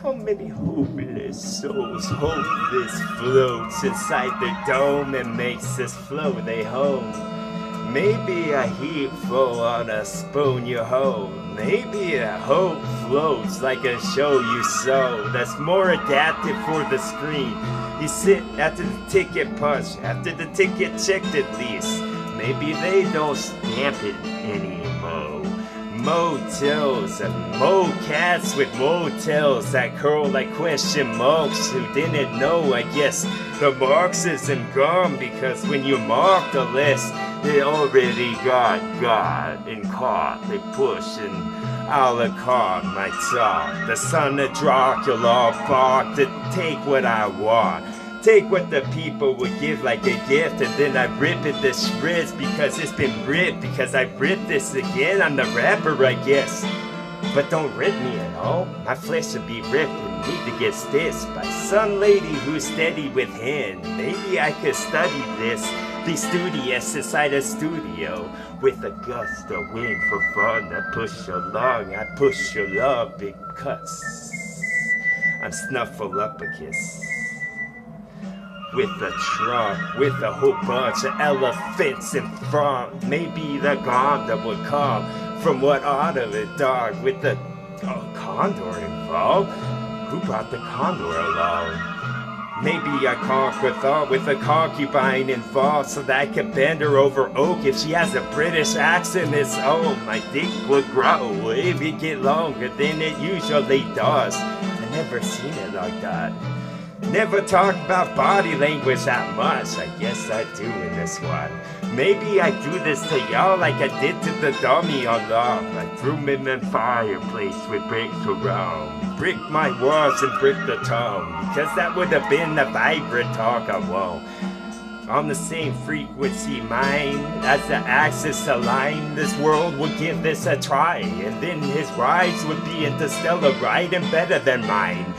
How many hopeless souls hopeless floats inside the dome and makes this flow they home? Maybe a heap flow on a spoon you hold. Maybe a hope floats like a show you sow that's more adapted for the screen. You sit after the ticket punch, after the ticket checked at least. Maybe they don't stamp it anymore. Motels and mocats with motels that curl like question marks who didn't know. I guess the Marxism gone because when you mark the list, they already got and caught. They push and a la carte my talk. The son of Dracula bark to take what I want. Take what the people would give like a gift, and then I rip it to shreds because it's been ripped. Because I ripped this again. I'm the rapper, I guess. But don't rip me at all. My flesh will be ripped and need to get stitched by some lady who's steady with hand. Maybe I could study this. Be studious inside a studio with a gust of wind for fun. I push along, I push your love because I'm Snuffleupagus. With a trunk, with a whole bunch of elephants in front. Maybe the Gonda would come from what out of it, dog. With the condor involved? Who brought the condor along? Maybe I conquer thought with a concubine involved so that I can bend her over oak. If she has a British accent, it's my dick would grow if it get longer than it usually does. I never seen it like that. Never talk about body language that much. I guess I do in this one. Maybe I do this to y'all like I did to the dummy on love. I threw him in the fireplace with bricks around. Brick my walls and brick the tongue. Because that would have been the vibrant talk I won't. On the same frequency mine as the axis align, this world would give this a try. And then his rides would be interstellar right and better than mine.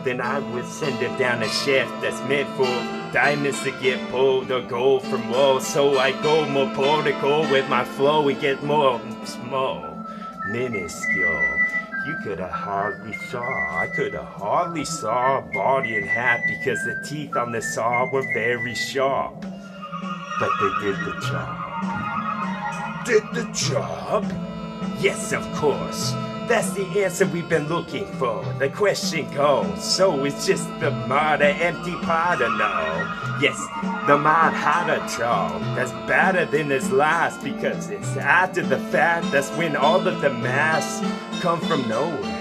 Then I would send him down a shaft that's meant for diamonds to get pulled or gold from walls. So I go more political with my flow and get more small, minuscule. You could have hardly saw, I could have hardly saw a body in half because the teeth on the saw were very sharp. But they did the job. Did the job? Yes, of course. That's the answer we've been looking for. The question goes, so it's just the mod an empty pot or no? Yes, the mod had a job that's better than his last because it's after the fact. That's when all of the mass come from nowhere.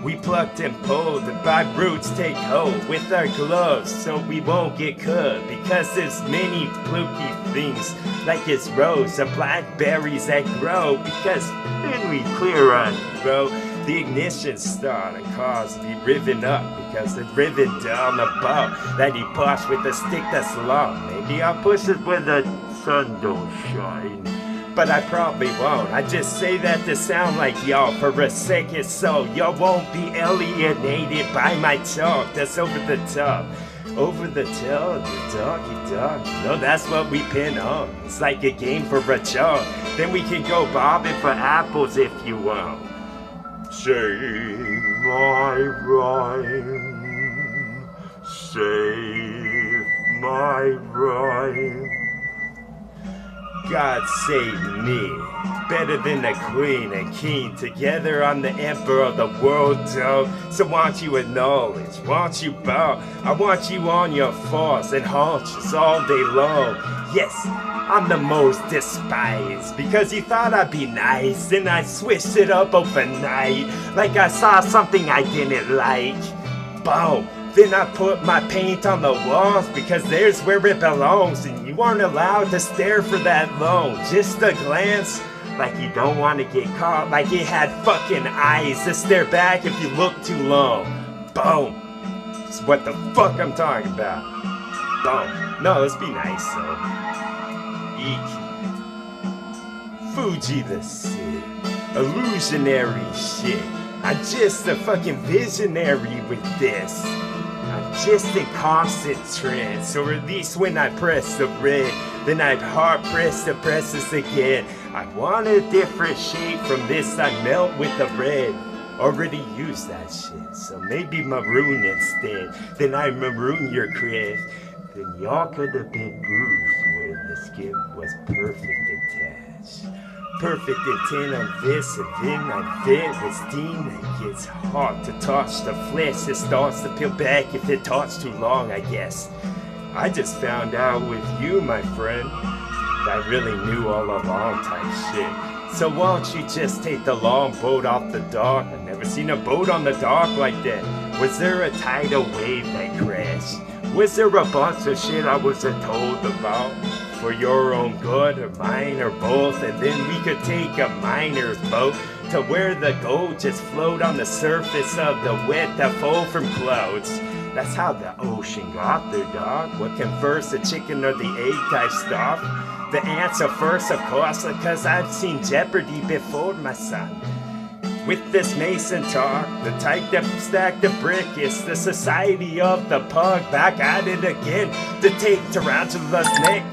We plucked and pulled and by roots take hold with our gloves so we won't get cut because there's many fluky things like it's rows of blackberries that grow because then we clear on bro. The ignition start and cars be riven up because it's riven down the bow that he pushed with a stick that's long. Maybe I'll push it when the sun don't shine. But I probably won't. I just say that to sound like y'all for a second so y'all won't be alienated by my talk that's over the top. Over the top, the doggy dog. No, that's what we pin on. It's like a game for a chalk. Then we can go bobbing for apples if you want. Save my rhyme. Save my rhyme. God save me, better than the queen and king. Together I'm the emperor of the world, dog. So want you acknowledge, want you bow. I want you on your force and haunches all day long. Yes, I'm the most despised because you thought I'd be nice. Then I switched it up overnight like I saw something I didn't like. Boom. Then I put my paint on the walls because there's where it belongs. And you aren't allowed to stare for that long. Just a glance like you don't want to get caught. Like it had fucking eyes to stare back if you look too long. Boom. That's what the fuck I'm talking about. Boom. No, let's be nice though. Eek. Fuji the City. Illusionary shit. I'm just a fucking visionary with this. I'm just in constant trance, or at least when I press the red, then I'd hard press to press this again. I want a different shape from this, I melt with the red. already used that shit. So maybe maroon instead. Then I maroon your craft. Then y'all could have been bruised where the skin was perfect attached. Perfect intent on this, and then on that with steam that gets hard to touch the flesh. It starts to peel back if it talks too long, I guess. I just found out with you, my friend, that I really knew all along type shit. So why don't you just take the long boat off the dock? I've never seen a boat on the dock like that. Was there a tidal wave that crashed? Was there a bunch of shit I wasn't told about? For your own good or mine or both, and then we could take a miner's boat to where the gold just float on the surface of the wet that fall from clouds. That's how the ocean got there, dog. What came first, the chicken or the egg type stuff? The answer first, of course, because I've seen Jeopardy before, my son. With this mason talk, the type that stacked the brick, it's the society of the pug back at it again to take Tarantula's neck.